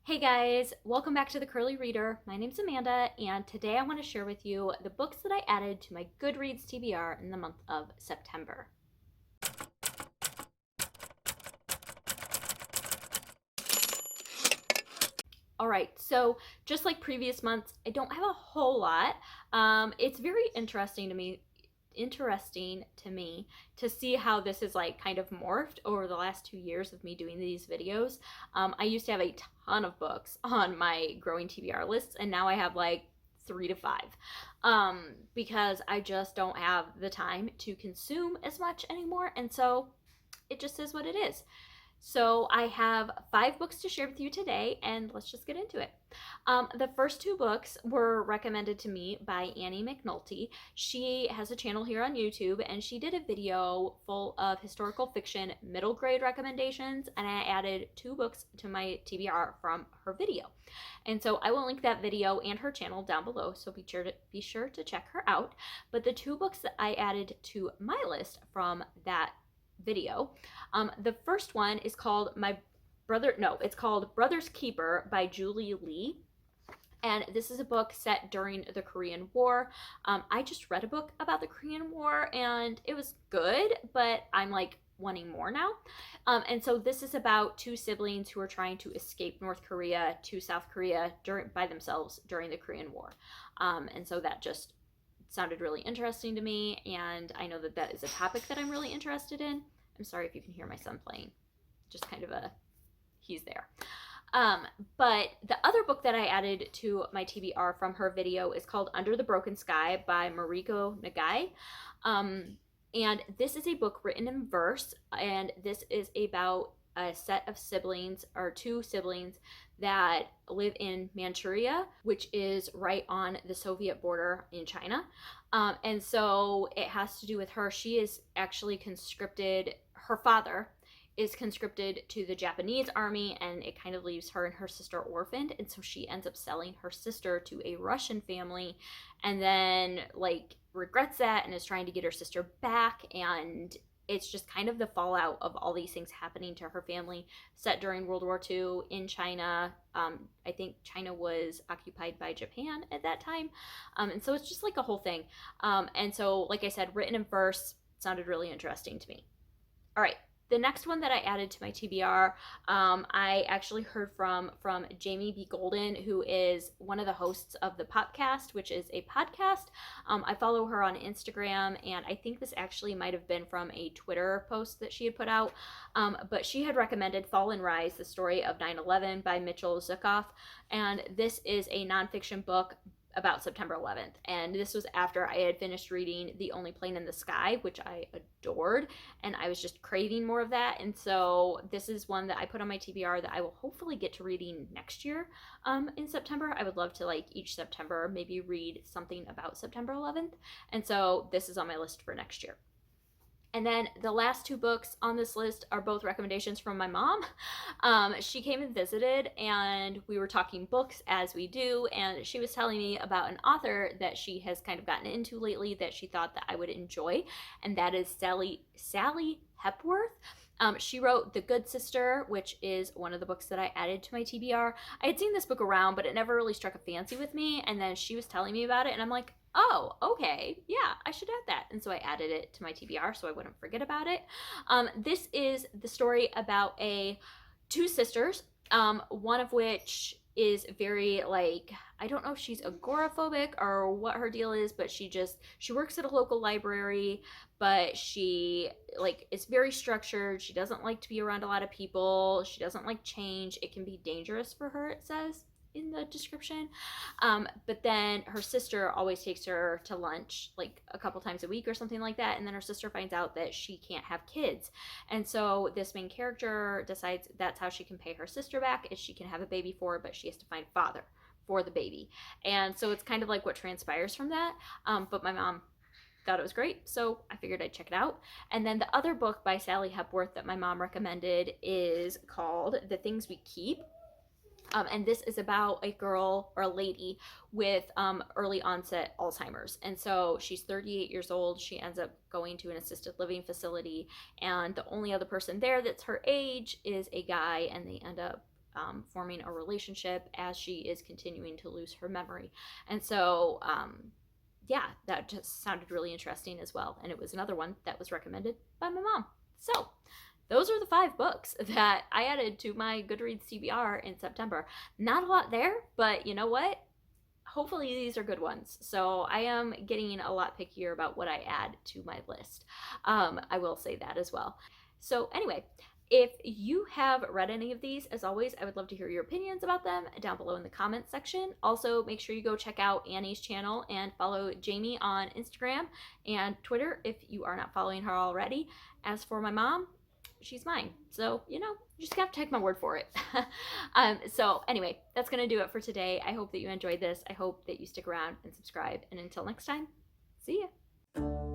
Hey guys, welcome back to the Curly Reader. My name's Amanda, and today I want to share with you the books that I added to my Goodreads TBR in the month of September. All right, so just like previous months, I don't have a whole lot. It's very interesting to me to see how this is like kind of morphed over the last 2 years of me doing these videos. I used to have a ton of books on my growing TBR lists, and now I have like 3 to 5 because I just don't have the time to consume as much anymore, and so it just is what it is. So I have 5 books to share with you today, and let's just get into it. The first 2 books were recommended to me by Annie McNulty. She has a channel here on YouTube, and she did a video full of historical fiction middle grade recommendations, and I added 2 books to my TBR from her video. And so I will link that video and her channel down below, so be sure to check her out. But the 2 books that I added to my list from that video, the first one is called it's called Brother's Keeper by Julie Lee. And this is a book set during the Korean War. I just read a book about the Korean War and it was good, but I'm like wanting more now. And so this is about 2 siblings who are trying to escape North Korea to South Korea by themselves during the Korean War. And so that just sounded really interesting to me, and I know that that is a topic that I'm really interested in. I'm sorry if you can hear my son playing. Just kind of he's there. But the other book that I added to my TBR from her video is called Under the Broken Sky by Mariko Nagai. And this is a book written in verse, and this is about a set of siblings, or 2 siblings, that live in Manchuria, which is right on the Soviet border in China. And so it has to do with her. She is actually conscripted. Her father is conscripted to the Japanese army, and it kind of leaves her and her sister orphaned. And so she ends up selling her sister to a Russian family, and then like regrets that and is trying to get her sister back. And it's just kind of the fallout of all these things happening to her family, set during World War II in China. I think China was occupied by Japan at that time. And so it's just like a whole thing. And so, like I said, written in verse, sounded really interesting to me. All right. The next one that I added to my TBR, I actually heard from Jamie B. Golden, who is one of the hosts of the Popcast, which is a podcast. I follow her on Instagram, and I think this actually might have been from a Twitter post that she had put out. But she had recommended Fall and Rise, the story of 9/11 by Mitchell Zuckoff. And this is a nonfiction book about September 11th. And this was after I had finished reading The Only Plane in the Sky, which I adored, and I was just craving more of that. And so this is one that I put on my TBR that I will hopefully get to reading next year in September. I would love to, like, each September maybe read something about September 11th. And so this is on my list for next year. And then the last 2 books on this list are both recommendations from my mom. She came and visited, and we were talking books as we do, and she was telling me about an author that she has kind of gotten into lately that she thought that I would enjoy, and that is Sally Hepworth. She wrote The Good Sister, which is one of the books that I added to my TBR. I had seen this book around, but it never really struck a fancy with me, and then she was telling me about it, and I'm like, oh, okay, yeah, I should add that. And so I added it to my TBR so I wouldn't forget about it. This is the story about 2 sisters, one of which is very, like, I don't know if she's agoraphobic or what her deal is, but she works at a local library, but she, like, is very structured. She doesn't like to be around a lot of people. She doesn't like change. It can be dangerous for her, it says in the description. But then her sister always takes her to lunch like a couple times a week or something like that, and then her sister finds out that she can't have kids, and so this main character decides that's how she can pay her sister back, is she can have a baby for her, but she has to find father for the baby. And so it's kind of like what transpires from that. But my mom thought it was great, so I figured I'd check it out. And then the other book by Sally Hepworth that my mom recommended is called The Things We Keep. And this is about a girl, or a lady, with early onset Alzheimer's. And so she's 38 years old. She ends up going to an assisted living facility, and the only other person there that's her age is a guy, and they end up forming a relationship as she is continuing to lose her memory. And so, yeah, that just sounded really interesting as well. And it was another one that was recommended by my mom. So those are the 5 books that I added to my Goodreads TBR in September. Not a lot there, but you know what? Hopefully these are good ones. So I am getting a lot pickier about what I add to my list. I will say that as well. So anyway, if you have read any of these, as always, I would love to hear your opinions about them down below in the comments section. Also, make sure you go check out Annie's channel and follow Jamie on Instagram and Twitter if you are not following her already. As for my mom, she's mine. So, you just have to take my word for it. So anyway, that's going to do it for today. I hope that you enjoyed this. I hope that you stick around and subscribe. And until next time, see ya.